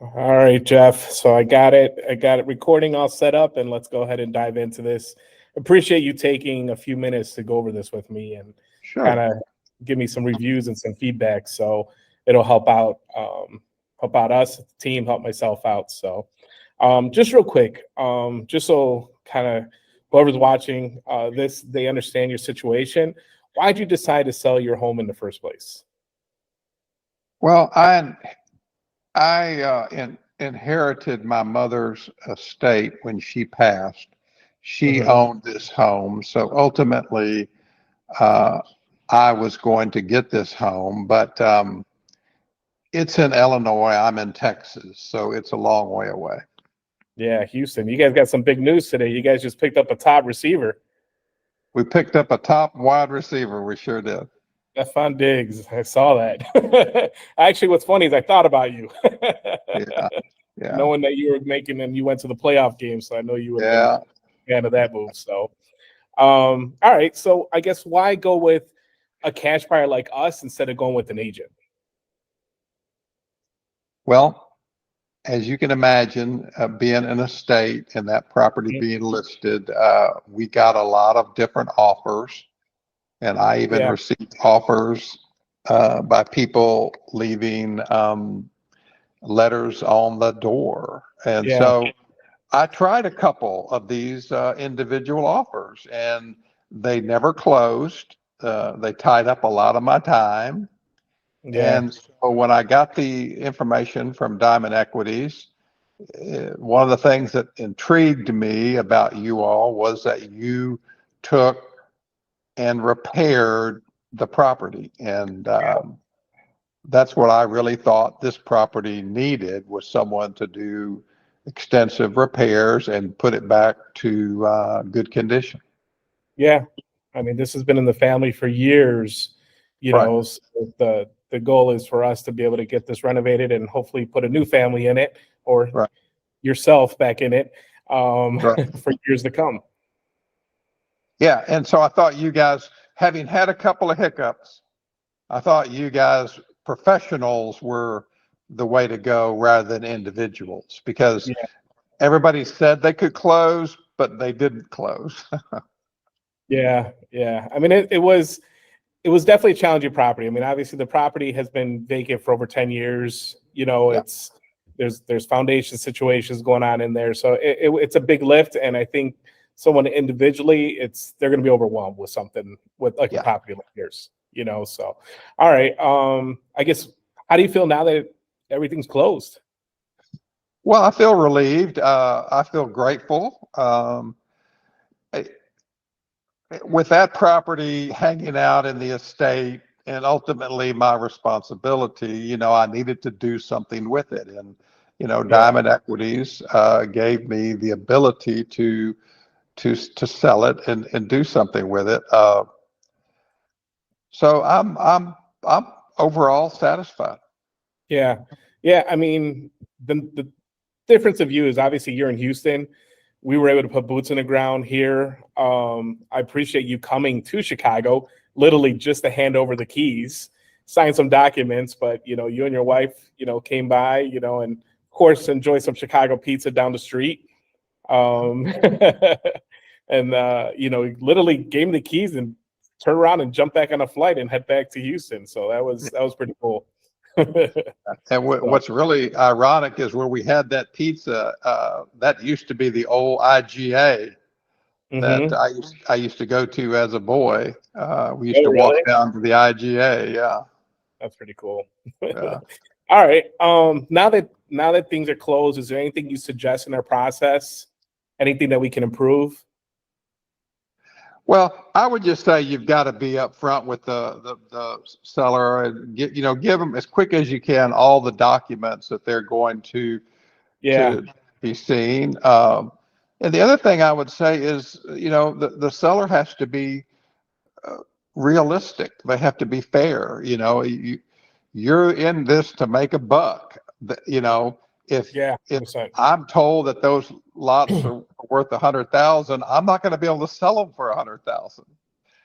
All right, Jeff. So I got it. I got it recording all set up, and let's go ahead and dive into this. Appreciate you taking a few minutes to go over this with me and kind Sure. of give me some reviews and some feedback. So it'll help out us, the team, help myself out. So just real quick, just so kind of whoever's watching this, they understand your situation. Why'd you decide to sell your home in the first place? Well, I inherited my mother's estate when she passed. She Hmm. owned this home, so ultimately, uh, I was going to get this home, but it's in Illinois. I'm in Texas, so it's a long way away. Yeah, Houston. You guys got some big news today. You guys just picked up a top receiver. We picked up a top wide receiver. We sure did. Stephon Diggs. I saw that. Actually, what's funny is I thought about you, Yeah, yeah, knowing that you were making and you went to the playoff game, so I know you would have been yeah. a fan of that move. So, all right. So I guess why go with a cash buyer like us instead of going with an agent? Well, as you can imagine, being in a state and that property Mhm. being listed, we got a lot of different offers, and I even Yeah, received offers by people leaving letters on the door. And yeah, so I tried a couple of these individual offers, and they never closed. They tied up a lot of my time. yeah, And so when I got the information from Diamond Equities, one of the things that intrigued me about you all was that you took and repaired the property. And that's what I really thought this property needed, was someone to do extensive repairs and put it back to good condition. yeah. I mean, this has been in the family for years. Right, So the goal is for us to be able to get this renovated and hopefully put a new family in it, or right, yourself back in it, right. for years to come. Yeah. And so I thought you guys, having had a couple of hiccups, I thought you guys, professionals, were the way to go rather than individuals, because Yeah, everybody said they could close, but they didn't close. yeah, yeah. I mean, it was definitely a challenging property. I mean, obviously the property has been vacant for over 10 years. You know, Yeah, there's foundation situations going on in there, so it's a big lift. And I think someone individually, they're going to be overwhelmed with something with like a yeah. property like yours. You know, so all right. I guess how do you feel now that everything's closed? Well, I feel relieved. I feel grateful. I- with that property hanging out in the estate and ultimately my responsibility, I needed to do something with it. And, Yeah, Diamond Equities gave me the ability to sell it and do something with it. So I'm overall satisfied. yeah, yeah. I mean, the difference of you is obviously you're in Houston. We were able to put boots in the ground here. I appreciate you coming to Chicago, literally just to hand over the keys, sign some documents. But you and your wife, came by, and of course enjoy some Chicago pizza down the street. Um, and literally gave me the keys and turn around and jump back on a flight and head back to Houston. So that was pretty cool. And So, what's really ironic is where we had that pizza, that used to be the old IGA that mhm. I used to go to as a boy. We used Oh, to walk really? down to the IGA. Yeah, That's pretty cool. yeah. All right. Now that things are closed, is there anything you suggest in our process? Anything that we can improve? Well, I would just say you've got to be upfront with the seller and give them as quick as you can all the documents that they're going Yeah. to be seen. And the other thing I would say is, the seller has to be uh, realistic. They have to be fair. You're in this to make a buck. If Yeah. if 100%. I'm told that those lots are worth 100,000, I'm not going to be able to sell them for 100,000.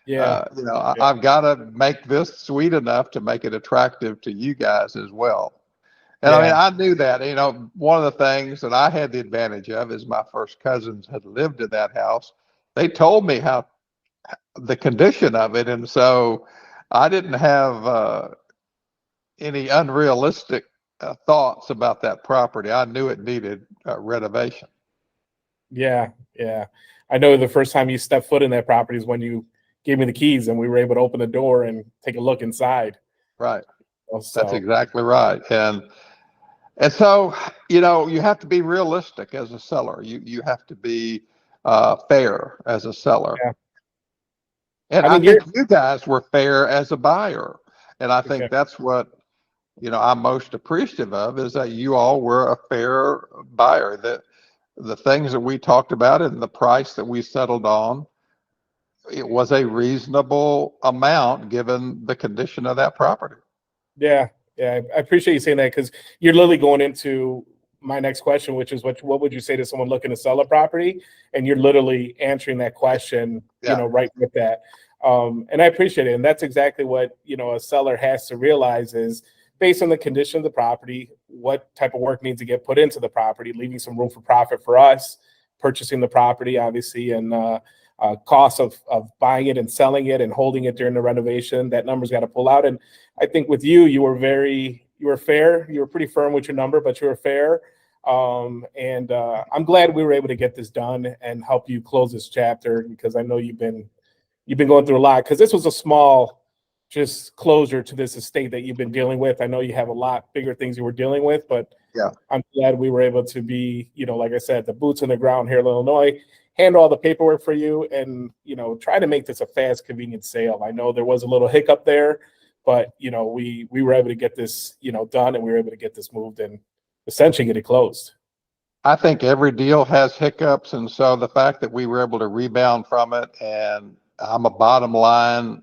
Yeah. Yeah. I've got to make this sweet enough to make it attractive to you guys as well. And I mean, Yeah. I knew that, you know, one of the things that I had the advantage of is my first cousins had lived in that house. They told me how the condition of it. And so I didn't have any unrealistic thoughts about that property. I knew it needed renovation. Yeah. Yeah. I know the first time you stepped foot in that property is when you gave me the keys and we were able to open the door and take a look inside. Right. That's So, exactly right. And so, you know, you have to be realistic as a seller. You have to be fair as a seller. yeah. And I I mean, think you guys were fair as a buyer. And I okay. think that's what, you know, I'm most appreciative of is that you all were a fair buyer. That the things that we talked about and the price that we settled on, it was a reasonable amount given the condition of that property. Yeah. Yeah. I appreciate you saying that because you're literally going into my next question, which is what would you say to someone looking to sell a property? And you're literally answering that question, Yeah. right with that. And I appreciate it. And that's exactly what, a seller has to realize is based on the condition of the property, what type of work needs to get put into the property, leaving some room for profit for us, purchasing the property, obviously, and cost of buying it and selling it and holding it during the renovation. That number's got to pull out. And I think with you, you were fair. You were pretty firm with your number, but you were fair. And I'm glad we were able to get this done and help you close this chapter because I know you've been going through a lot because this was a small just closure to this estate that you've been dealing with. I know you have a lot bigger things you were dealing with, but Yeah. I'm glad we were able to be, like I said, the boots on the ground here in Illinois, handle all the paperwork for you and, try to make this a fast, convenient sale. I know there was a little hiccup there, but, we were able to get this, done and we were able to get this moved and essentially get it closed. I think every deal has hiccups. And so the fact that we were able to rebound from it, and I'm a bottom line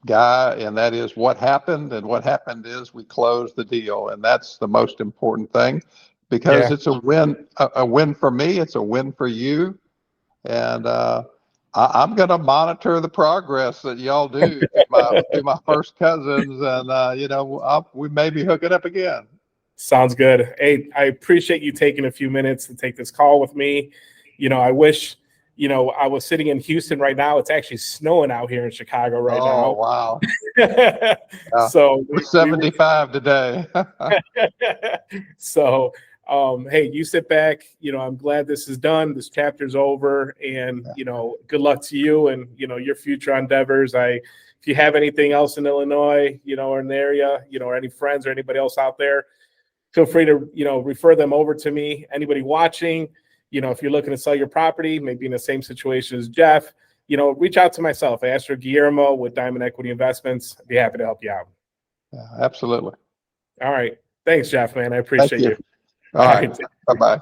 guy, and that is what happened. And what happened is we closed the deal. And that's the most important thing because Yeah. it's a win for me. It's a win for you. And I'm going to monitor the progress that y'all do through my first cousins. And, we may be hooking up again. Sounds good. Hey, I appreciate you taking a few minutes to take this call with me. I wish, I was sitting in Houston right now. It's actually snowing out here in Chicago right Oh, now. wow. So We're 75 today. So, hey, you sit back. I'm glad this is done. This chapter's over, and good luck to you and your future endeavors. If you have anything else in Illinois, or in the area, or any friends or anybody else out there, feel free to refer them over to me. Anybody watching, if you're looking to sell your property, maybe in the same situation as Jeff, reach out to myself, Astro Guillermo with Diamond Equity Investments. I'd be happy to help you out. Yeah, absolutely. All right. Thanks, Jeff, man. I appreciate you. All right. Bye-bye.